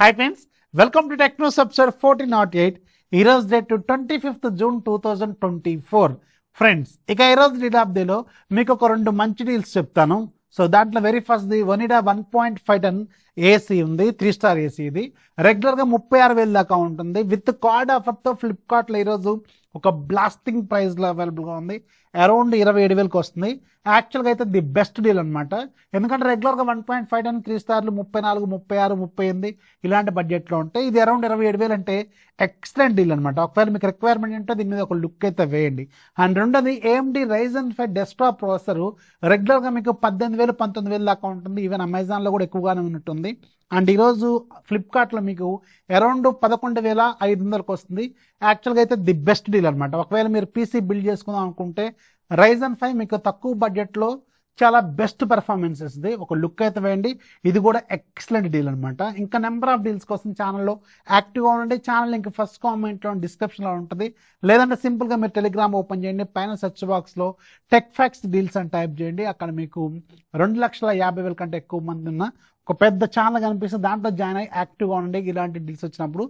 Hi friends, welcome to Techno Subside 1408. ఈరోజు date 25th June 2024. Friends, ఇక ఈరోజు deal of డేలో మీకు ఒక రెండు మంచి డీల్స్ చెప్తాను. సో దాంట్లో very first the Onida 1.5 ton AC ఉంది, 3 స్టార్ ఏసీ. ఇది రెగ్యులర్గా 36,000 దాకా ఉంటుంది. విత్ కార్డ్ ఆఫర్తో ఫ్లిప్కార్ట్లో ఈరోజు ఒక బ్లాస్టింగ్ ప్రైస్లో అవైలబుల్గా ఉంది. అరౌండ్ 27,000కి వస్తుంది. యాక్చువల్గా అయితే ది బెస్ట్ డీల్ అనమాట. ఎందుకంటే రెగ్యులర్గా 1.5 టన్ 3 స్టార్లు 34, 36, 38 ఇలాంటి బడ్జెట్లో ఉంటాయి. ఇది అరౌండ్ 27,000 అంటే ఎక్సలెంట్ డీల్ అనమాట. ఒకవేళ మీకు రిక్వైర్మెంట్ ఉంటే దీని మీద ఒక లుక్ అయితే వేయండి. అండ్ రెండోది AMD Ryzen 5 డెస్క్టాప్ ప్రాసెసర్ రెగ్యులర్గా మీకు 18,000, 19,000 దాకా ఉంటుంది. ఈవెన్ అమెజాన్లో కూడా ఎక్కువగానే ఉన్నట్టుంది. అండ్ ఈరోజు ఫ్లిప్కార్ట్లో మీకు అరౌండ్ 11,500కి వస్తుంది. యాక్చువల్గా అయితే ది బెస్ట్ డీల్ అనమాట. ఒకవేళ మీరు PC బిల్డ్ చేసుకుందాం అనుకుంటే Ryzen 5 మీకు తక్కువ బడ్జెట్లో చాలా బెస్ట్ పెర్ఫార్మెన్స్ ఇస్తుంది. ఒక లుక్ అయితే వేయండి. ఇది కూడా ఎక్సలెంట్ డీల్ అనమాట. ఇంకా నెంబర్ ఆఫ్ డీల్స్ కోసం ఛానల్లో యాక్టివ్గా ఉండండి. ఛానల్ ఇంకా ఫస్ట్ కామెంట్లో డిస్క్రిప్షన్లో ఉంటుంది. లేదంటే సింపుల్గా మీరు టెలిగ్రామ్ ఓపెన్ చేయండి. పైన సెర్చ్ బాక్స్లో టెక్ ఫ్యాక్ట్స్ డీల్స్ అని టైప్ చేయండి. అక్కడ మీకు 2,50,000 కంటే ఎక్కువ మంది ఉన్న ఒక పెద్ద ఛానల్ కనిపిస్తుంది. దాంట్లో జాయిన్ అయ్యి యాక్టివ్గా ఉండండి. ఇలాంటి డీల్స్ వచ్చినప్పుడు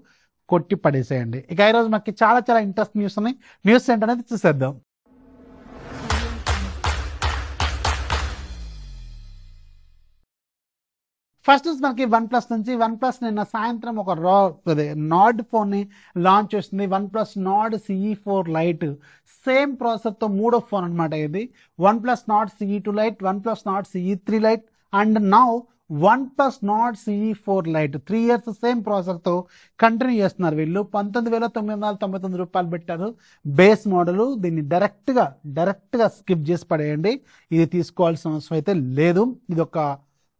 కొట్టి పడేసేయండి. ఇక ఈరోజు మనకి చాలా ఇంట్రెస్ట్ న్యూస్ ఉన్నాయి. న్యూస్ ఏంటనేది చూసేద్దాం. ఫస్ట్ మనకి OnePlus నుంచి OnePlus నిన్న సాయంత్రం ఒక నాడ్ ఫోన్ని లాంచ్ చేస్తుంది. OnePlus Nord CE4 Lite same ప్రాసెసర్తో మూడో ఫోన్ అనమాట. ఇది OnePlus Nord CE2 Lite, OnePlus Nord CE3 Lite and now OnePlus Nord CE4 Lite 3 years same ప్రాసెసర్తో కంటిన్యూ చేస్తున్నారు. వీళ్ళు 19,999 రూపాయలు పెట్టారు బేస్ మోడల్. దీన్ని డైరెక్ట్గా స్కిప్ చేసి పడేయండి. ఇది తీసుకోవాల్సిన అవసరం అయితే లేదు. ఇది ఒక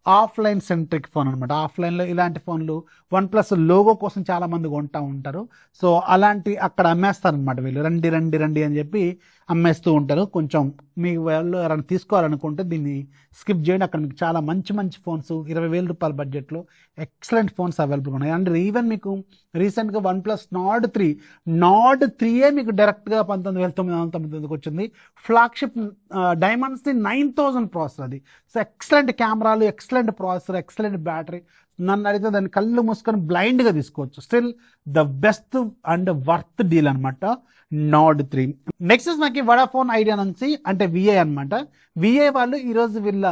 ఆఫ్లైన్ సెంట్రిక్ ఫోన్ అనమాట. ఆఫ్లైన్లో ఇలాంటి ఫోన్లు OnePlus లోగో కోసం చాలా మంది కొంటూ ఉంటారు. సో అలాంటి అక్కడ అమ్మేస్తారనమాట వీళ్ళు. రండి అని చెప్పి అమ్మేస్తూ ఉంటారు. కొంచెం మీ వాళ్ళు ఎవరైనా తీసుకోవాలనుకుంటే దీన్ని స్కిప్ చేయండి. అక్కడ మీకు చాలా మంచి ఫోన్స్ 20,000 రూపాయల బడ్జెట్లో ఎక్సలెంట్ ఫోన్స్ అవైలబుల్గా ఉన్నాయి. అండ్ ఈవెన్ మీకు రీసెంట్గా OnePlus Nord 3 మీకు డైరెక్ట్గా 19,999కి వచ్చింది. ఫ్లాగ్షిప్ డైమండ్స్ది 9,000 ప్రాసెసర్ అది. సో ఎక్సలెంట్ కెమెరాలు, ఎక్సలెంట్ ప్రాసెసర్, ఎక్సలెంట్ బ్యాటరీ. నన్ను అడిగితే దాన్ని కళ్ళు మూసుకొని బ్లైండ్గా తీసుకోవచ్చు. Still the best and worth deal అనమాట Nord 3. నెక్స్ట్ మనకి వడాఫోన్ ఐడియా నుంచి అంటే VI అనమాట. VI వాళ్ళు ఈరోజు వీళ్ళ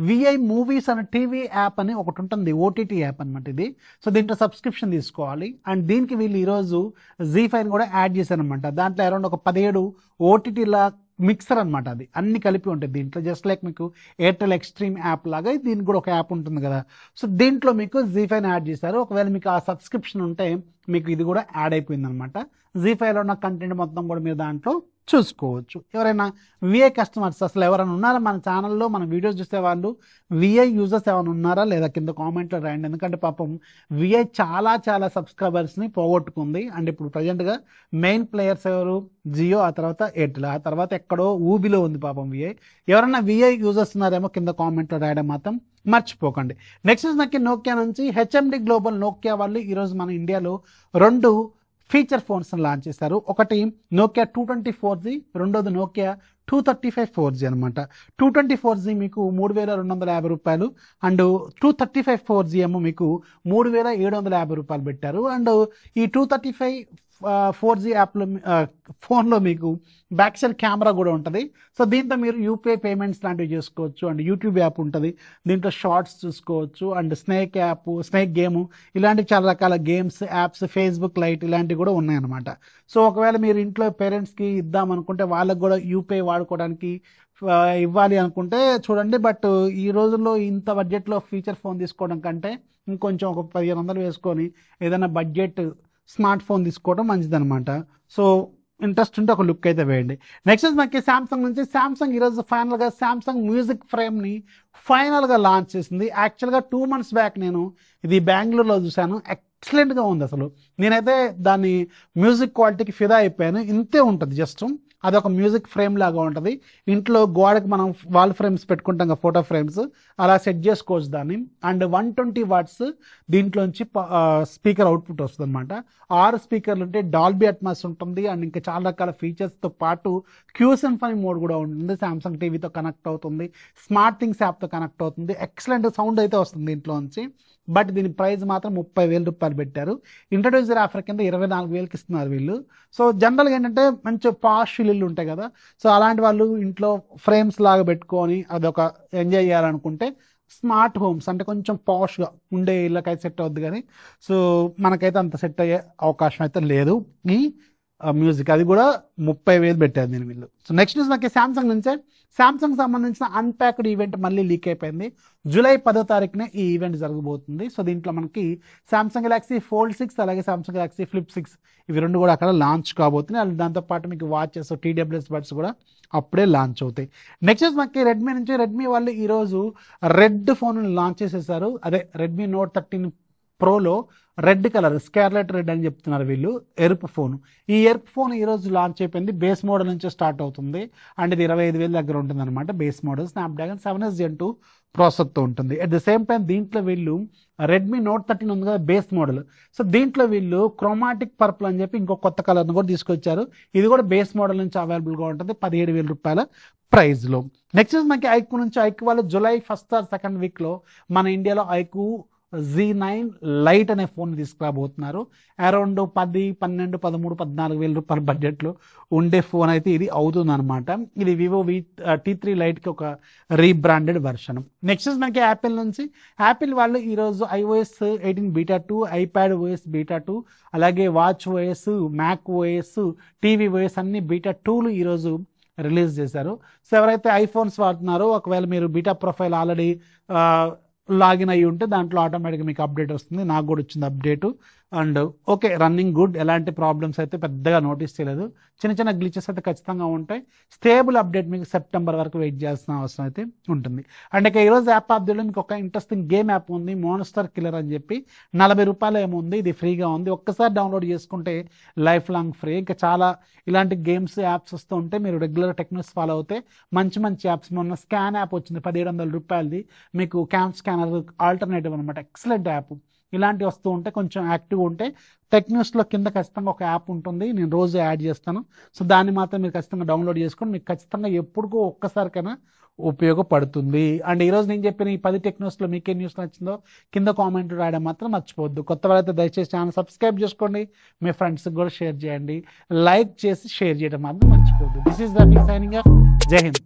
VI మూవీస్ అనే టీవీ యాప్ అని ఒకటి ఉంటుంది, OTT యాప్ అనమాట ఇది. సో దీంట్లో సబ్స్క్రిప్షన్ తీసుకోవాలి. అండ్ దీనికి వీళ్ళు ఈరోజు ZEE5 కూడా యాడ్ చేశారనమాట. దాంట్లో అరౌండ్ ఒక 17 OTTల మిక్సర్ అనమాట. అది అన్ని కలిపి ఉంటుంది దీంట్లో. జస్ట్ లైక్ మీకు ఎయిర్టెల్ ఎక్స్ట్రీమ్ యాప్ లాగా దీనికి కూడా ఒక యాప్ ఉంటుంది కదా. సో దీంట్లో మీకు ZEE5 యాడ్ చేశారు. ఒకవేళ మీకు ఆ సబ్స్క్రిప్షన్ ఉంటే మీకు ఇది కూడా యాడ్ అయిపోయింది అనమాట. ZEE5లో ఉన్న కంటెంట్ మొత్తం కూడా మీరు దాంట్లో చూసుకోవచ్చు. ఎవరైనా VI కస్టమర్స్ అసలు ఎవరైనా ఉన్నారా మన ఛానల్లో మన వీడియోస్ చూసే వాళ్ళు VI యూజర్స్ ఏమైనా ఉన్నారా లేదా కింద కామెంట్లో రాయండి. ఎందుకంటే పాపం VI చాలా సబ్స్క్రైబర్స్ని పోగొట్టుకుంది. అండ్ ఇప్పుడు ప్రజెంట్గా మెయిన్ ప్లేయర్స్ ఎవరు? జియో, ఆ తర్వాత ఎయిర్టెల్, ఆ తర్వాత ఎక్కడో ఊబిలో ఉంది పాపం VI. ఎవరైనా VI యూజర్స్ ఉన్నారేమో కింద కామెంట్లో రాయడం మాత్రం మర్చిపోకండి. నెక్స్ట్ మనకి నోకియా నుంచి HMD గ్లోబల్ నోకియా వాళ్ళు ఈరోజు మన ఇండియాలో 2 ఫీచర్ ఫోన్స్ లాంచ్ చేశారు. ఒకటి నోకియా 224G, రెండోది నోకియా 235 4G అనమాట. 224G మీకు 3,250 రూపాయలు అండ్ 235 4G ఏమో మీకు 3,750 రూపాయలు పెట్టారు. అండ్ ఈ 235 4G యాప్లో ఫోన్లో మీకు బ్యాక్ సైడ్ కెమెరా కూడా ఉంటుంది. సో దీంతో మీరు UPI పేమెంట్స్ లాంటివి చేసుకోవచ్చు. అండ్ యూట్యూబ్ యాప్ ఉంటుంది, దీంట్లో షార్ట్స్ చూసుకోవచ్చు. అండ్ స్నేక్ గేమ్ ఇలాంటి చాలా రకాల గేమ్స్ యాప్స్, ఫేస్బుక్ లైట్ ఇలాంటివి కూడా ఉన్నాయన్నమాట. సో ఒకవేళ మీరు ఇంట్లో పేరెంట్స్కి ఇద్దామనుకుంటే వాళ్ళకు కూడా UPI వాడుకోవడానికి ఇవ్వాలి అనుకుంటే చూడండి. బట్ ఈ రోజుల్లో ఇంత బడ్జెట్లో ఫీచర్ ఫోన్ తీసుకోవడం కంటే ఇంకొంచెం ఒక 1,500 వేసుకొని ఏదైనా బడ్జెట్ స్మార్ట్ ఫోన్ తీసుకోవడం మంచిదనమాట. సో ఇంట్రెస్ట్ ఉంటే ఒక లుక్ అయితే వేయండి. నెక్స్ట్ మనకి శాంసంగ్ నుంచి శాంసంగ్ ఈరోజు ఫైనల్గా శాంసంగ్ మ్యూజిక్ ఫ్రేమ్ని ఫైనల్గా లాంచ్ చేసింది. యాక్చువల్గా 2 months బ్యాక్ నేను ఇది బెంగళూరులో చూశాను. ఎక్సలెంట్గా ఉంది అసలు. నేనైతే దాని మ్యూజిక్ క్వాలిటీకి ఫిదా అయిపోయాను. ఇంతే ఉంటుంది జస్ట్. అదొక మ్యూజిక్ ఫ్రేమ్ లాగా ఉంటుంది. ఇంట్లో గోడకి మనం వాల్ ఫ్రేమ్స్ పెట్టుకుంటాం కదా, ఫోటో ఫ్రేమ్స్, అలా సెట్ చేసుకోవచ్చు దాన్ని. అండ్ 120 వాట్స్ దీంట్లోంచి స్పీకర్ అవుట్పుట్ వస్తుంది అనమాట. 6 స్పీకర్లు ఉంటే డాల్బీ అట్మాస్ ఉంటుంది. అండ్ ఇంకా చాలా రకాల ఫీచర్స్తో పాటు క్యూ సింఫనీ మోడ్ కూడా ఉంటుంది. సామ్సంగ్ టీవీతో కనెక్ట్ అవుతుంది, స్మార్ట్ థింగ్స్ యాప్తో కనెక్ట్ అవుతుంది. ఎక్సలెంట్ సౌండ్ అయితే వస్తుంది దీంట్లోంచి. బట్ దీని ప్రైస్ మాత్రం 30,000 రూపాయలు పెట్టారు. ఇంట్రడ్యూసర్ ఆఫర్ కింద 24,000కి ఇస్తున్నారు వీళ్ళు. సో జనరల్గా ఏంటంటే మంచి పాష్ ఇల్లు ఉంటాయి కదా, సో అలాంటి వాళ్ళు ఇంట్లో ఫ్రేమ్స్ లాగా పెట్టుకొని అదొక ఎంజాయ్ చేయాలనుకుంటే స్మార్ట్ హోమ్స్ అంటే కొంచెం పాష్గా ఉండే ఇళ్ళకైతే సెట్ అవుద్ది. కానీ సో మనకైతే అంత సెట్ అయ్యే అవకాశం అయితే లేదు ఈ మ్యూజిక్. అది కూడా 30,000 పెట్టారు దీని వీళ్ళు. సో నెక్స్ట్ న్యూస్ మనకి శాంసంగ్ నుంచే. శాంసంగ్ సంబంధించిన అన్ప్యాక్డ్ ఈవెంట్ మళ్ళీ లీక్ అయిపోయింది. జూలై 10వ తారీఖునే ఈ ఈవెంట్ జరగబోతుంది. సో దీంట్లో మనకి సామ్సంగ్ గెలాక్సీ ఫోల్డ్ 6 అలాగే సామ్సంగ్ గెలాక్సీ ఫ్లిప్ 6 ఇవి రెండు కూడా అక్కడ లాంచ్ కాబోతున్నాయి. అండ్ దాంతోపాటు మీకు వాచెస్, TWS బడ్స్ కూడా అప్పుడే లాంచ్ అవుతాయి. నెక్స్ట్ మనకి రెడ్మీ నుంచి. రెడ్మీ వాళ్ళు ఈరోజు రెడ్ ఫోన్ లాంచ్ చేసేసారు. అదే రెడ్మీ నోట్ 13 ప్రోలో రెడ్ కలర్, స్కార్లెట్ రెడ్ అని చెప్తున్నారు వీళ్ళు, ఎరుపు ఫోన్. ఈ ఎరుపు ఫోన్ ఈరోజు లాంచ్ అయిపోయింది. బేస్ మోడల్ నుంచి స్టార్ట్ అవుతుంది. అండ్ ఇది 25,000 దగ్గర ఉంటుంది అనమాట. Base model Snapdragon 7s Gen 2 ప్రాసెసర్తో ఉంటుంది. అట్ ద సేమ్ టైం దీంట్లో వీళ్ళు రెడ్మీ నోట్ 13 ఉంది కదా బేస్ మోడల్, సో దీంట్లో వీళ్ళు క్రోమాటిక్ పర్పుల్ అని చెప్పి ఇంకో కొత్త కలర్ని కూడా తీసుకొచ్చారు. ఇది కూడా బేస్ మోడల్ నుంచి అవైలబుల్గా ఉంటుంది 17,000 రూపాయల ప్రైస్లో. నెక్స్ట్ మనకి ఐక్యూ నుంచి. ఐక్యూ వాళ్ళు జూలై 1st or 2nd వీక్లో మన ఇండియాలో ఐక్యూ Z9 లైట్ అనే ఫోన్ తీసుకురాబోతున్నారు. అరౌండ్ 10, 12, 13, 14,000 రూపాయల బడ్జెట్లో ఉండే ఫోన్ అయితే ఇది అవుతుంది అనమాట. ఇది వివో T3 లైట్కి ఒక రీబ్రాండెడ్ వర్షన్. నెక్స్ట్ మనకి యాపిల్ నుంచి. యాపిల్ వాళ్ళు ఈరోజు iOS 18 beta 2, iPad OS beta 2, అలాగే watch OS, Mac OS, TV OS అన్ని బీటా 2లు ఈరోజు రిలీజ్ చేశారు. సో ఎవరైతే ఐఫోన్స్ వాడుతున్నారో, ఒకవేళ మీరు బీటా ప్రొఫైల్ ఆల్రెడీ లాగిన్ అయ్యి ఉంటే దాంట్లో ఆటోమేటిక్గా మీకు అప్డేట్ వస్తుంది. నాకు కూడా వచ్చింది update. And okay, running good, ఎలాంటి ప్రాబ్లమ్స్ అయితే పెద్దగా నోటీస్ చేయలేదు. చిన్న చిన్న గ్లిచెస్ అయితే ఖచ్చితంగా ఉంటాయి. స్టేబుల్ అప్డేట్ మీకు సెప్టెంబర్ వరకు వెయిట్ చేయాల్సిన అవసరం అయితే ఉంటుంది. అండ్ ఇక ఈరోజు యాప్ అప్డేట్లో మీకు ఒక ఇంట్రెస్టింగ్ గేమ్ యాప్ ఉంది, మోన్స్టర్ కిల్లర్ అని చెప్పి. 40 రూపాయలు ఏముంది, ఇది ఫ్రీగా ఉంది. ఒక్కసారి డౌన్లోడ్ చేసుకుంటే లైఫ్ లాంగ్ ఫ్రీ. ఇంకా చాలా ఇలాంటి గేమ్స్ యాప్స్ వస్తూ ఉంటే మీరు రెగ్యులర్ టెక్నిక్స్ ఫాలో అవుతే మంచి మంచి యాప్స్. మొన్న స్కాన్ యాప్ వచ్చింది 1,700 రూపాయలది, మీకు క్యాంప్ స్కానర్ ఆల్టర్నేటివ్ అనమాట. Excellent app. ఇలాంటివి వస్తూ ఉంటే కొంచెం యాక్టివ్ ఉంటే టెక్ న్యూస్లో కింద ఖచ్చితంగా ఒక యాప్ ఉంటుంది, నేను రోజు యాడ్ చేస్తాను. సో దాన్ని మాత్రం మీరు ఖచ్చితంగా డౌన్లోడ్ చేసుకొని మీకు ఖచ్చితంగా ఎప్పుడుకో ఒక్కసారికైనా ఉపయోగపడుతుంది. అండ్ ఈరోజు నేను చెప్పిన ఈ 10 టెక్ న్యూస్లో మీకు ఏ న్యూస్ నచ్చిందో కింద కామెంట్ రాయడం మాత్రం మర్చిపోవద్దు. కొత్త వాళ్ళైతే దయచేసి ఛానల్ సబ్స్క్రైబ్ చేసుకోండి, మీ ఫ్రెండ్స్కి కూడా షేర్ చేయండి, లైక్ చేసి షేర్ చేయడం మాత్రం మర్చిపోవద్దు. This is Rafi signing off. జై హింద్.